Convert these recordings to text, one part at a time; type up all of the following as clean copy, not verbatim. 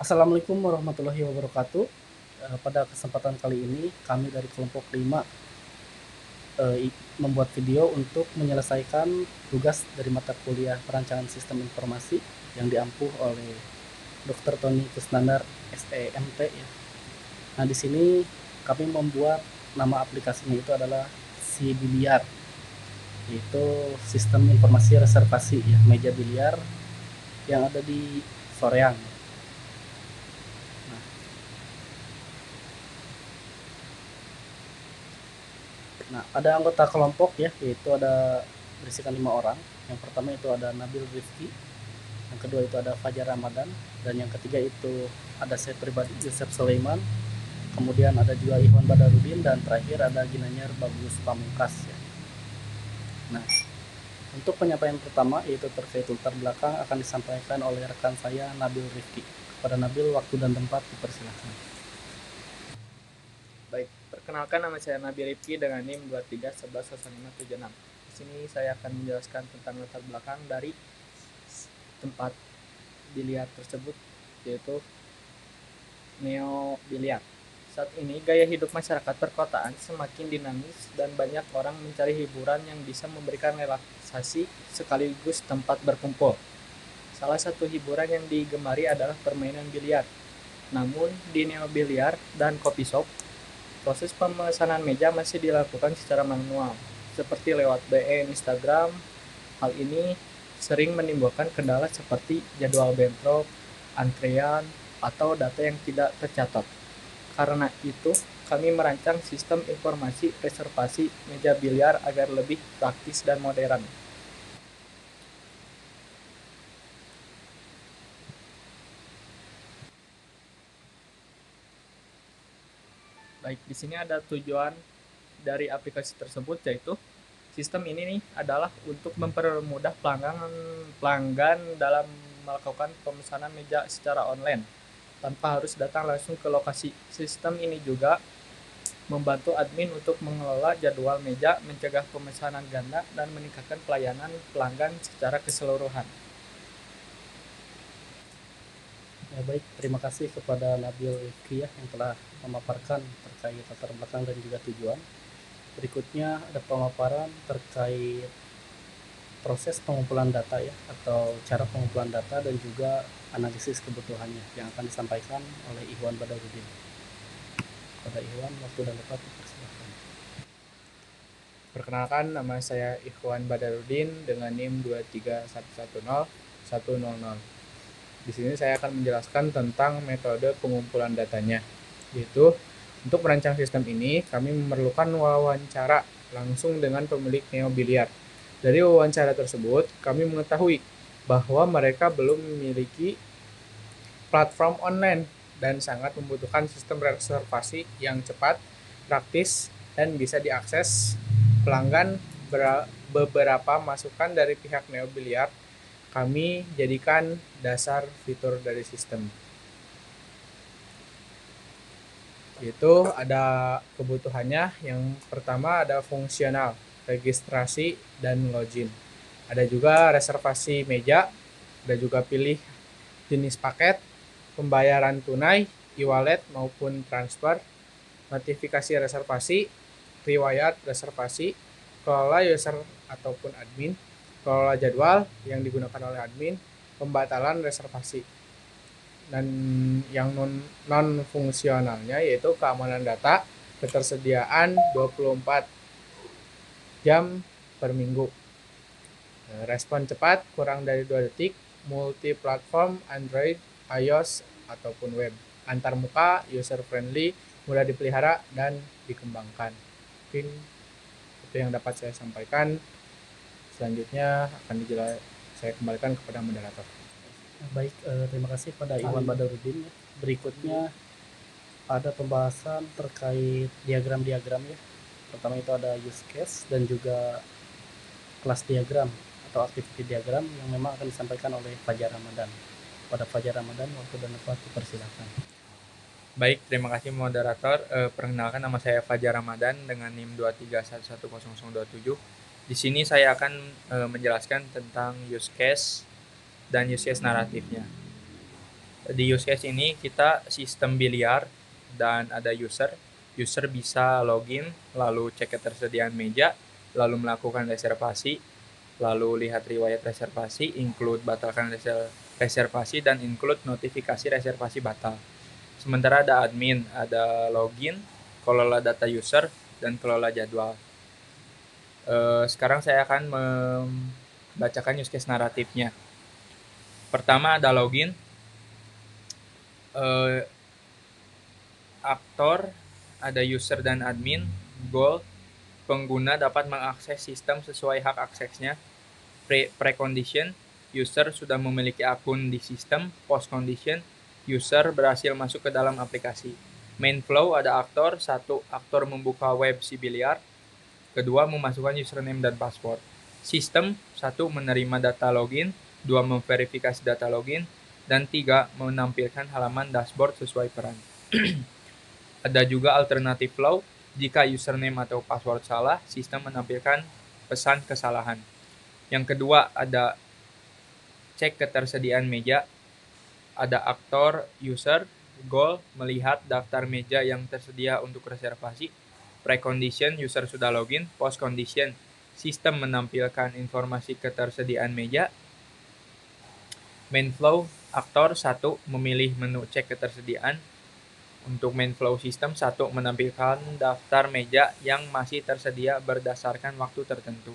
Assalamualaikum warahmatullahi wabarakatuh. Pada kesempatan kali ini kami dari kelompok 5 membuat video untuk menyelesaikan tugas dari mata kuliah perancangan sistem informasi yang diampuh oleh Dr. Tony Kusnandar SEMT ya. Nah, di sini kami membuat nama aplikasinya itu adalah si biliar, yaitu sistem informasi reservasi ya, meja biliar yang ada di Soreang. Nah, ada anggota kelompok ya, yaitu ada berisikan 5 orang. Yang pertama itu ada Nabil Rifki, yang kedua itu ada Fajar Ramadan, dan yang ketiga itu ada saya pribadi Yusuf Sulaiman, kemudian ada juga Ikhwan Badarudin, dan terakhir ada Ginanyar Bagus Pamungkas ya. Nah, untuk penyampaian pertama yaitu terkait latar belakang akan disampaikan oleh rekan saya Nabil Rifki. Kepada Nabil, waktu dan tempat dipersilakan. Baik, perkenalkan nama saya Nabi Rifki dengan NIM 23110576. Di sini saya akan menjelaskan tentang latar belakang dari tempat biliar tersebut, yaitu Neo Biliar. Saat ini, gaya hidup masyarakat perkotaan semakin dinamis dan banyak orang mencari hiburan yang bisa memberikan relaksasi sekaligus tempat berkumpul. Salah satu hiburan yang digemari adalah permainan biliar. Namun, di Neo Biliar dan Kopi Shop, proses pemesanan meja masih dilakukan secara manual, seperti lewat DM Instagram. Hal ini sering menimbulkan kendala seperti jadwal bentrok, antrean, atau data yang tidak tercatat. Karena itu, kami merancang sistem informasi reservasi meja biliar agar lebih praktis dan modern. Baik, di sini ada tujuan dari aplikasi tersebut, yaitu sistem ini nih adalah untuk mempermudah pelanggan dalam melakukan pemesanan meja secara online tanpa harus datang langsung ke lokasi. Sistem ini juga membantu admin untuk mengelola jadwal meja, mencegah pemesanan ganda, dan meningkatkan pelayanan pelanggan secara keseluruhan. Ya, baik, terima kasih kepada Nabil Rifki ya, yang telah memaparkan terkait latar belakang dan juga tujuan. Berikutnya ada pemaparan terkait proses pengumpulan data ya, atau cara pengumpulan data dan juga analisis kebutuhannya yang akan disampaikan oleh Ikhwan Badarudin. Pada Ikhwan, waktu dan tempat dipersilakan. Perkenalkan, nama saya Ikhwan Badarudin dengan NIM 23110 100. Di sini saya akan menjelaskan tentang metode pengumpulan datanya, yaitu untuk merancang sistem ini kami memerlukan wawancara langsung dengan pemilik Neo Biliar. Dari wawancara tersebut, kami mengetahui bahwa mereka belum memiliki platform online dan sangat membutuhkan sistem reservasi yang cepat, praktis, dan bisa diakses pelanggan. Beberapa masukan dari pihak Neo Biliar kami jadikan dasar fitur dari sistem. Itu ada kebutuhannya. Yang pertama ada fungsional, registrasi, dan login. Ada juga reservasi meja, ada juga pilih jenis paket, pembayaran tunai, e-wallet maupun transfer, notifikasi reservasi, riwayat reservasi, kelola user ataupun admin, kelola jadwal yang digunakan oleh admin, pembatalan reservasi. Dan yang non fungsionalnya yaitu keamanan data, ketersediaan 24 jam per minggu, respon cepat kurang dari 2 detik, multi platform Android, iOS ataupun web, antar muka, user friendly, mudah dipelihara dan dikembangkan. Mungkin itu yang dapat saya sampaikan. Selanjutnya saya kembalikan kepada moderator. Baik, terima kasih pada Ikhwan Badarudin ya. Berikutnya ada pembahasan terkait diagram-diagram ya. Pertama itu ada use case dan juga kelas diagram atau activity diagram yang memang akan disampaikan oleh Fajar Ramadan. Pada Fajar Ramadan, waktu dan tempat dipersilakan. Baik, terima kasih moderator. Perkenalkan, nama saya Fajar Ramadan dengan NIM 231100027. Di sini saya akan menjelaskan tentang use case dan use case naratifnya. Di use case ini kita sistem biliar dan ada user. User bisa login, lalu cek ketersediaan meja, lalu melakukan reservasi, lalu lihat riwayat reservasi, include batalkan reservasi, dan include notifikasi reservasi batal. Sementara ada admin, ada login, kelola data user, dan kelola jadwal. Sekarang saya akan membacakan use case naratifnya. Pertama ada login. Aktor, ada user dan admin. Goal, pengguna dapat mengakses sistem sesuai hak aksesnya. Precondition, user sudah memiliki akun di sistem. Post condition, user berhasil masuk ke dalam aplikasi. Main flow, ada aktor. 1. Aktor membuka web si biliar. Kedua, memasukkan username dan password. Sistem, 1. Menerima data login. 2. Memverifikasi data login. Dan 3. Menampilkan halaman dashboard sesuai peran. Ada juga alternative flow. Jika username atau password salah, sistem menampilkan pesan kesalahan. Yang kedua ada cek ketersediaan meja. Ada aktor user. Goal, melihat daftar meja yang tersedia untuk reservasi. Precondition, user sudah login. Post condition, sistem menampilkan informasi ketersediaan meja. Main flow, aktor 1. Memilih menu cek ketersediaan. Untuk main flow system, 1. Menampilkan daftar meja yang masih tersedia berdasarkan waktu tertentu.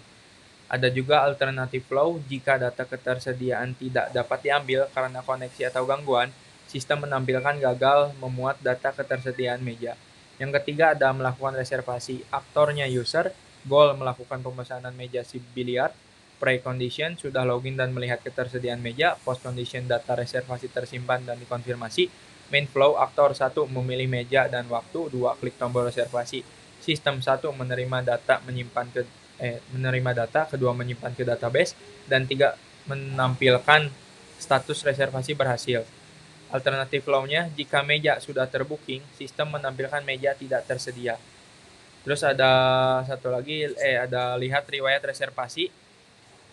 Ada juga alternative flow. Jika data ketersediaan tidak dapat diambil karena koneksi atau gangguan, sistem menampilkan gagal memuat data ketersediaan meja. Yang ketiga ada melakukan reservasi. Aktornya user. Goal, melakukan pemesanan meja si biliar. Precondition, sudah login dan melihat ketersediaan meja. Post condition, data reservasi tersimpan dan dikonfirmasi. Main flow, aktor 1. Memilih meja dan waktu. 2. Klik tombol reservasi. Sistem 1. Menerima data, kedua menyimpan ke database, dan 3. Menampilkan status reservasi berhasil. Alternatif flow-nya, jika meja sudah terbooking, sistem menampilkan meja tidak tersedia. Terus ada satu lagi, ada lihat riwayat reservasi.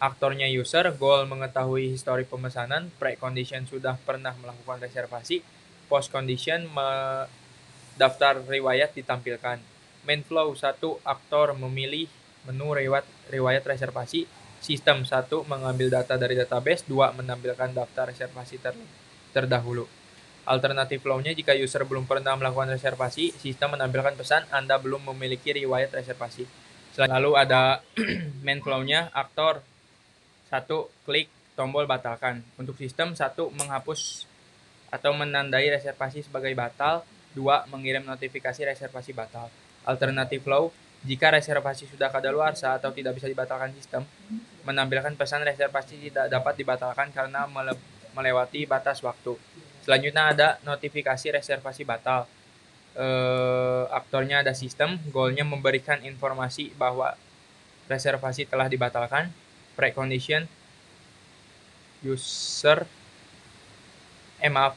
Aktornya user. Goal, mengetahui histori pemesanan. Precondition, sudah pernah melakukan reservasi. Post condition, daftar riwayat ditampilkan. Main flow 1. Aktor memilih menu riwayat reservasi. Sistem 1. Mengambil data dari database. 2. Menampilkan daftar reservasi terdahulu. Alternatif flow-nya, jika user belum pernah melakukan reservasi, sistem menampilkan pesan Anda belum memiliki riwayat reservasi. Lalu ada main flow-nya, aktor 1. Klik tombol batalkan. Untuk sistem 1. Menghapus atau menandai reservasi sebagai batal. 2. Mengirim notifikasi reservasi batal. Alternatif flow, jika reservasi sudah kadaluarsa atau tidak bisa dibatalkan sistem, menampilkan pesan reservasi tidak dapat dibatalkan karena melewati batas waktu. Selanjutnya ada notifikasi reservasi batal. Aktornya ada sistem. Goalnya memberikan informasi bahwa reservasi telah dibatalkan. Precondition, user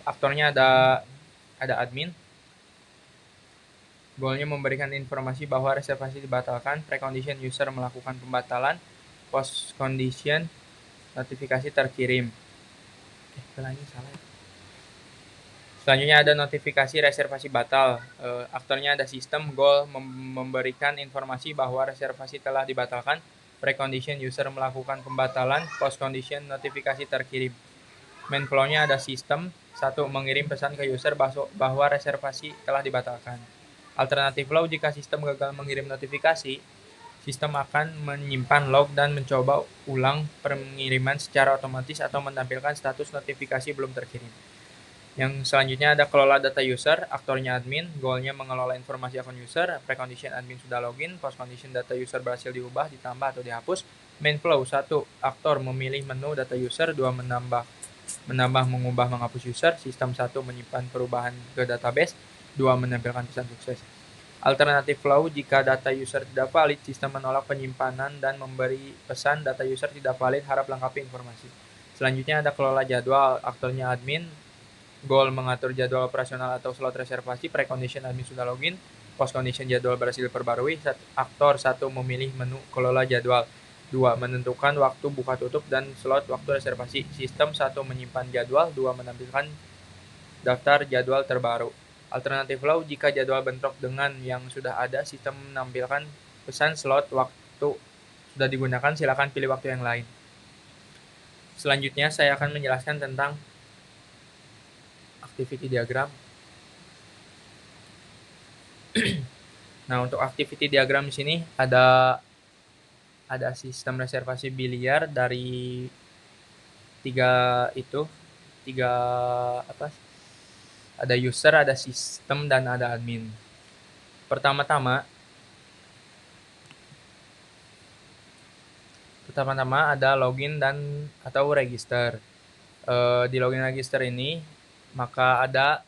aktornya ada admin. Goalnya memberikan informasi bahwa reservasi dibatalkan. Precondition, user melakukan pembatalan. Post condition, notifikasi terkirim. Selanjutnya ada notifikasi reservasi batal. Aktornya ada sistem. Goal memberikan informasi bahwa reservasi telah dibatalkan. Precondition, user melakukan pembatalan. Post condition, notifikasi terkirim. Main flow-nya ada sistem. 1. Mengirim pesan ke user bahwa reservasi telah dibatalkan. Alternatif flow, jika sistem gagal mengirim notifikasi, sistem akan menyimpan log dan mencoba ulang pengiriman secara otomatis atau menampilkan status notifikasi belum terkirim. Yang selanjutnya ada kelola data user. Aktornya admin. Goalnya mengelola informasi akun user. Precondition, admin sudah login. Post condition, data user berhasil diubah, ditambah atau dihapus. Main flow 1. Aktor memilih menu data user. 2. Menambah, mengubah, menghapus user. Sistem 1. Menyimpan perubahan ke database. 2. Menampilkan pesan sukses. Alternatif flow, jika data user tidak valid, sistem menolak penyimpanan dan memberi pesan data user tidak valid, harap lengkapi informasi. Selanjutnya ada kelola jadwal. Aktornya admin. Goal mengatur jadwal operasional atau slot reservasi. Precondition, admin sudah login. Post condition, jadwal berhasil diperbarui. Aktor 1. Memilih menu kelola jadwal. 2. Menentukan waktu buka tutup dan slot waktu reservasi. Sistem 1. Menyimpan jadwal. 2. Menampilkan daftar jadwal terbaru. Alternatif low, jika jadwal bentrok dengan yang sudah ada, sistem menampilkan pesan slot waktu sudah digunakan, silakan pilih waktu yang lain. Selanjutnya saya akan menjelaskan tentang activity diagram. Nah, untuk activity diagram di sini ada sistem reservasi biliar dari tiga apa? Ada user, ada sistem, dan ada admin. Pertama-tama ada login dan atau register. Di login register ini maka ada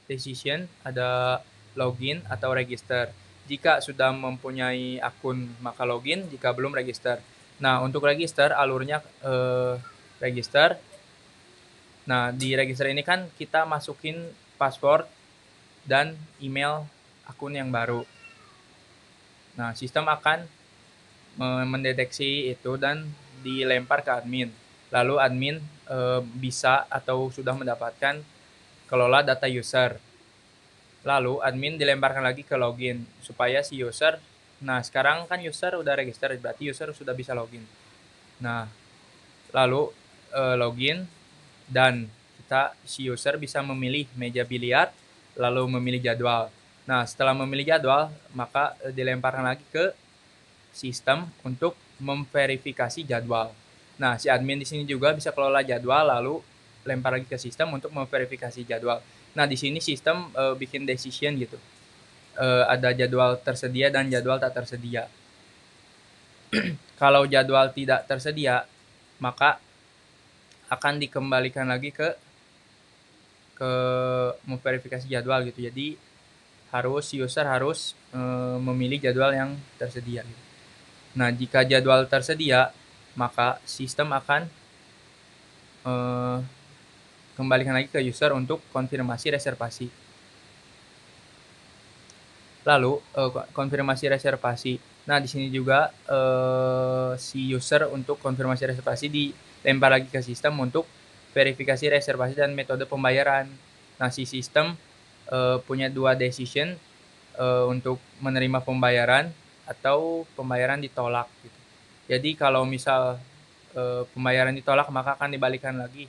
decision, ada login atau register. Jika sudah mempunyai akun maka login, jika belum register. Nah, untuk register alurnya register. Nah, di register ini kan kita masukin password dan email akun yang baru. Nah, sistem akan mendeteksi itu dan dilempar ke admin. Lalu admin bisa atau sudah mendapatkan kelola data user. Lalu admin dilemparkan lagi ke login supaya si user, nah sekarang kan user udah register, berarti user sudah bisa login. Nah, lalu login dan si user bisa memilih meja biliar, lalu memilih jadwal. Nah, setelah memilih jadwal, maka dilemparkan lagi ke sistem untuk memverifikasi jadwal. Nah, si admin di sini juga bisa kelola jadwal, lalu lempar lagi ke sistem untuk memverifikasi jadwal. Nah, di sini sistem bikin decision gitu. Ada jadwal tersedia dan jadwal tak tersedia. Kalau jadwal tidak tersedia, maka akan dikembalikan lagi ke memverifikasi jadwal gitu. Jadi user harus memilih jadwal yang tersedia gitu. Nah, jika jadwal tersedia, maka sistem akan kembalikan lagi ke user untuk konfirmasi reservasi. Lalu konfirmasi reservasi. Nah, di sini juga si user untuk konfirmasi reservasi dilempar lagi ke sistem untuk verifikasi reservasi dan metode pembayaran. Nah, si sistem punya dua decision untuk menerima pembayaran atau pembayaran ditolak gitu. Jadi kalau misal pembayaran ditolak, maka akan dibalikan lagi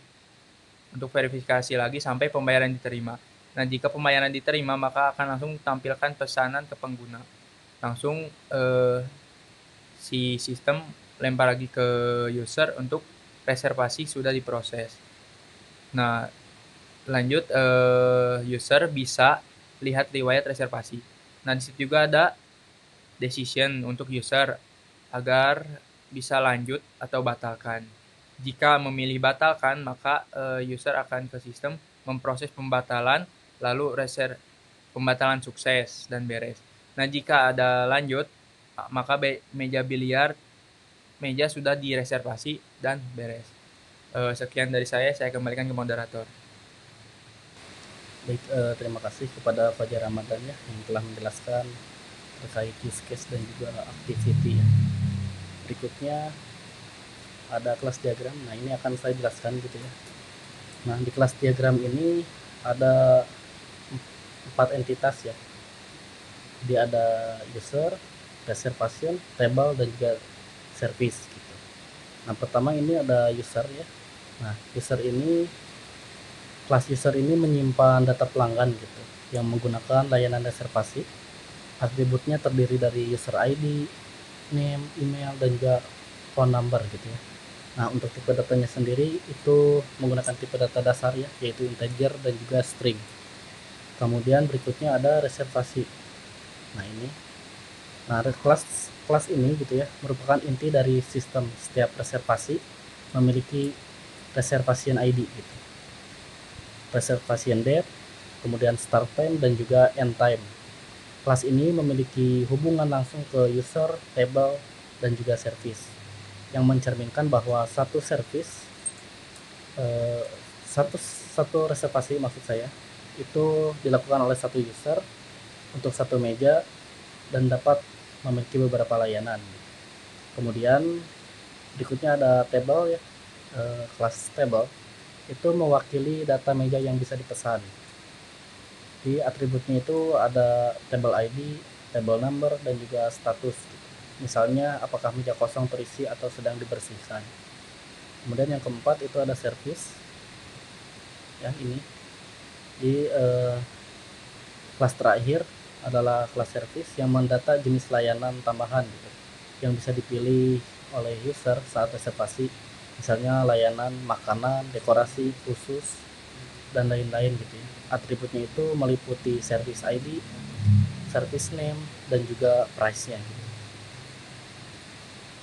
untuk verifikasi lagi sampai pembayaran diterima. Nah, jika pembayaran diterima, maka akan langsung tampilkan pesanan ke pengguna. Langsung si sistem lempar lagi ke user untuk reservasi sudah diproses. Nah, lanjut user bisa lihat riwayat reservasi. Nah, di situ juga ada decision untuk user agar bisa lanjut atau batalkan. Jika memilih batalkan, maka user akan ke sistem memproses pembatalan, lalu pembatalan sukses dan beres. Nah, jika ada lanjut, maka meja sudah direservasi dan beres. Sekian dari saya kembalikan ke moderator. Baik, terima kasih kepada Fajar Ramadan ya yang telah menjelaskan terkait use case dan juga activity ya. Berikutnya ada kelas diagram. Nah, ini akan saya jelaskan gitu ya. Nah, di kelas diagram ini ada 4 entitas ya. Dia ada user, reservation, table, dan juga service gitu. Nah, pertama ini ada user ya. Nah, kelas user ini menyimpan data pelanggan gitu yang menggunakan layanan reservasi. Atributnya terdiri dari user ID, name, email, dan juga phone number gitu ya. Nah, untuk tipe datanya sendiri itu menggunakan tipe data dasar ya, yaitu integer dan juga string. Kemudian berikutnya ada reservasi. Nah, kelas ini gitu ya merupakan inti dari sistem. Setiap reservasi memiliki reservation ID gitu. Reservation date, kemudian start time dan juga end time. Kelas ini memiliki hubungan langsung ke user, table, dan juga service yang mencerminkan bahwa satu reservasi maksud saya itu dilakukan oleh satu user untuk satu meja dan dapat memiliki beberapa layanan. Kemudian berikutnya ada table ya, kelas table. itu mewakili data meja yang bisa dipesan. Di atributnya itu ada table ID, table number, dan juga status. Misalnya apakah meja kosong terisi atau sedang dibersihkan. Kemudian yang keempat itu ada service. Ya, ini di kelas terakhir adalah kelas service yang mendata jenis layanan tambahan gitu, yang bisa dipilih oleh user saat reservasi, misalnya layanan makanan, dekorasi khusus, dan lain-lain gitu ya. Atributnya itu meliputi service ID, service name, dan juga price-nya gitu.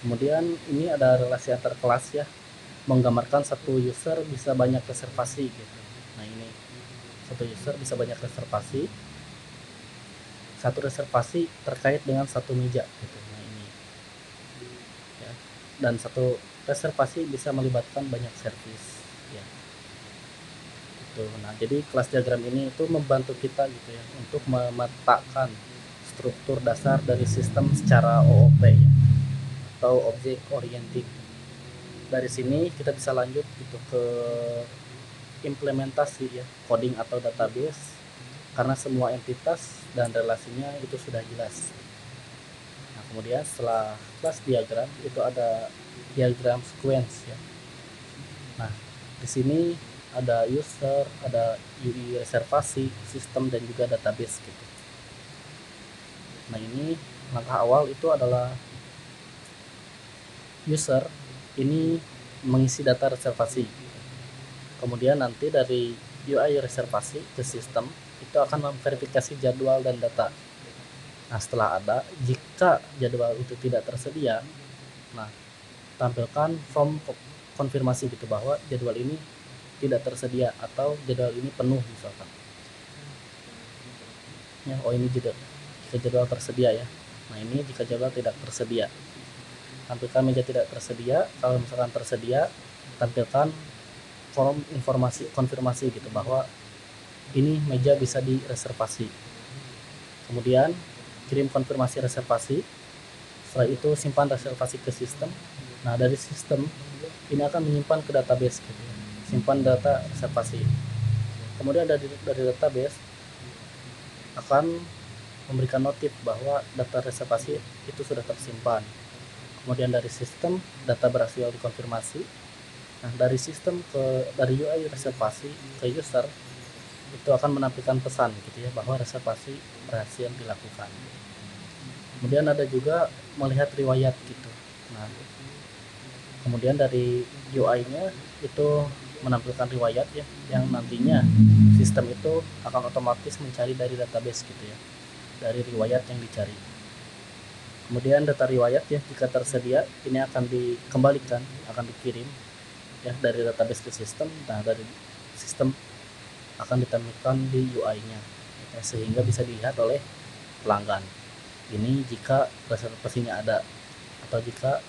Kemudian ini ada relasi antar kelas ya, menggambarkan satu user bisa banyak reservasi gitu. Nah ini satu user bisa banyak reservasi, satu reservasi terkait dengan satu meja gitu. Nah ini ya, dan satu reservasi bisa melibatkan banyak service ya gitu. Nah jadi kelas diagram ini itu membantu kita gitu ya untuk memetakan struktur dasar dari sistem secara OOP ya, atau object oriented. Dari sini kita bisa lanjut gitu ke implementasi ya, coding atau database, karena semua entitas dan relasinya itu sudah jelas. Nah, kemudian setelah kelas diagram itu ada diagram sequence ya. Nah, di sini ada user, ada UI reservasi, sistem, dan juga database gitu. Nah, ini langkah awal itu adalah user ini mengisi data reservasi. Kemudian nanti dari UI reservasi ke sistem itu akan memverifikasi jadwal dan data. Nah, setelah ada, jika jadwal itu tidak tersedia, nah tampilkan form konfirmasi gitu bahwa jadwal ini tidak tersedia atau jadwal ini penuh misalkan. Ya, oh ini jika jadwal tersedia ya. Nah, ini jika jadwal tidak tersedia. Tampilkan meja tidak tersedia. Kalau misalkan tersedia, tampilkan form informasi konfirmasi gitu bahwa ini meja bisa direservasi. Kemudian kirim konfirmasi reservasi. Setelah itu simpan reservasi ke sistem. Nah, dari sistem ini akan menyimpan ke database gitu ya. Simpan data reservasi. Kemudian dari database akan memberikan notif bahwa data reservasi itu sudah tersimpan. Kemudian dari sistem data berhasil dikonfirmasi. Nah, dari UI reservasi ke user itu akan menampilkan pesan gitu ya bahwa reservasi berhasil dilakukan. Kemudian ada juga melihat riwayat gitu. Nah, kemudian dari UI-nya itu menampilkan riwayat ya, yang nantinya sistem itu akan otomatis mencari dari database gitu ya, dari riwayat yang dicari. Kemudian data riwayat ya, jika tersedia ini akan dikembalikan, akan dikirim ya dari database ke sistem. Nah, dari sistem akan ditampilkan di UI-nya ya, sehingga bisa dilihat oleh pelanggan. Ini jika reservasinya ada atau jika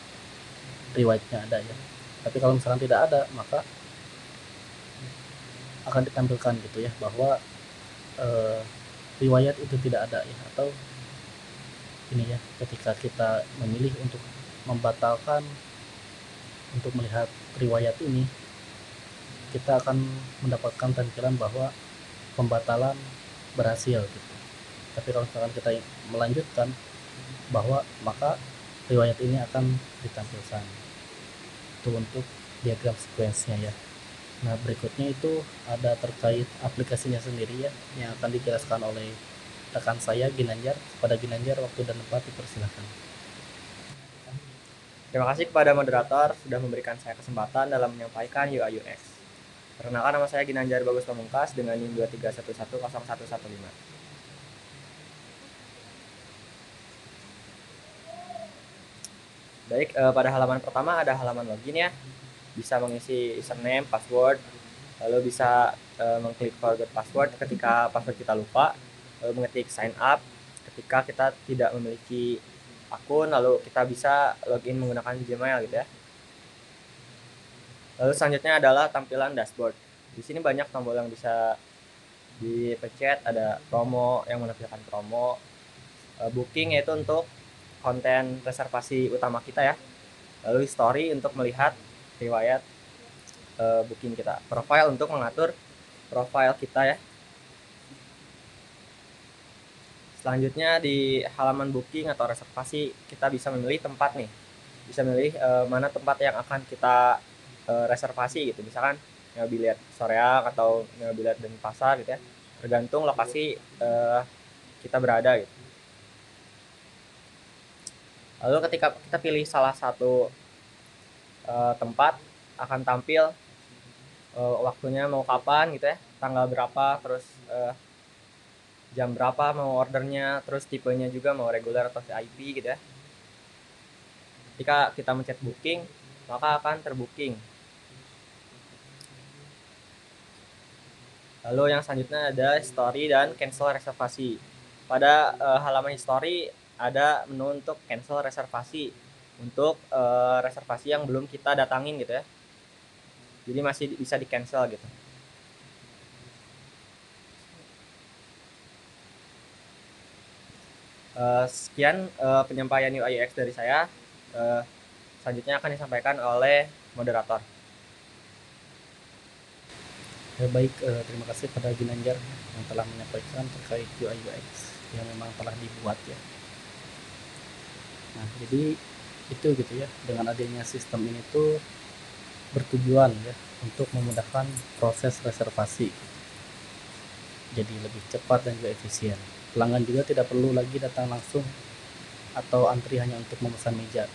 riwayatnya ada ya. Tapi kalau misalkan tidak ada, maka akan ditampilkan gitu ya bahwa eh, riwayat itu tidak ada ya, atau ini ya, ketika kita memilih untuk membatalkan untuk melihat riwayat ini, kita akan mendapatkan tampilan bahwa pembatalan berhasil gitu. Tapi kalau misalkan kita melanjutkan, bahwa maka riwayat ini akan ditampilkan. Itu untuk diagram sequence-nya ya. Nah, berikutnya itu ada terkait aplikasinya sendiri ya, yang akan dijelaskan oleh rekan saya Ginanjar. Kepada Ginanjar, waktu dan tempat dipersilakan. Terima kasih kepada moderator sudah memberikan saya kesempatan dalam menyampaikan UI UX. Perkenalkan, nama saya Ginanjar Bagus Pamungkas dengan NIM 23110115. Baik, pada halaman pertama ada halaman login ya. Bisa mengisi username, password, lalu bisa mengklik forget password ketika password kita lupa, lalu mengetik sign up ketika kita tidak memiliki akun, lalu kita bisa login menggunakan Gmail gitu ya. Lalu selanjutnya adalah tampilan dashboard. Di sini banyak tombol yang bisa dipencet, ada promo yang menampilkan promo, booking yaitu untuk konten reservasi utama kita ya. Lalu history untuk melihat riwayat booking kita. Profile untuk mengatur profile kita ya. Selanjutnya di halaman booking atau reservasi kita bisa memilih tempat nih. Bisa memilih mana tempat yang akan kita reservasi gitu. Misalkan Ngabiliat Soreang atau Ngabiliat Denpasar gitu ya. Tergantung lokasi kita berada gitu. Lalu ketika kita pilih salah satu tempat, akan tampil waktunya mau kapan gitu ya, tanggal berapa, terus jam berapa mau ordernya, terus tipenya juga mau reguler atau VIP gitu ya. Ketika kita mencet booking, maka akan terbooking. Lalu yang selanjutnya ada history dan cancel reservasi. Pada halaman history ada menu untuk cancel reservasi untuk reservasi yang belum kita datangin gitu ya. Jadi masih bisa di cancel gitu. Sekian penyampaian UI UX dari saya. Selanjutnya akan disampaikan oleh moderator. Ya, baik, terima kasih pada Ginanjar yang telah menyampaikan terkait UI UX yang memang telah dibuat ya. Nah, jadi itu gitu ya, dengan adanya sistem ini tuh bertujuan ya untuk memudahkan proses reservasi. Jadi lebih cepat dan juga efisien. Pelanggan juga tidak perlu lagi datang langsung atau antri hanya untuk memesan meja.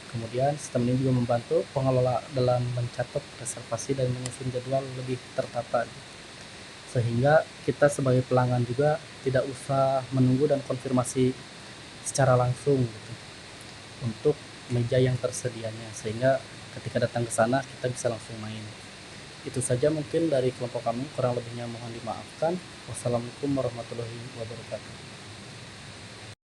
Kemudian sistem ini juga membantu pengelola dalam mencatat reservasi dan menyusun jadwal lebih tertata. Sehingga kita sebagai pelanggan juga tidak usah menunggu dan konfirmasi secara langsung gitu untuk meja yang tersedianya, sehingga ketika datang ke sana kita bisa langsung main. Itu saja mungkin dari kelompok kami, kurang lebihnya mohon dimaafkan. Wassalamualaikum warahmatullahi wabarakatuh.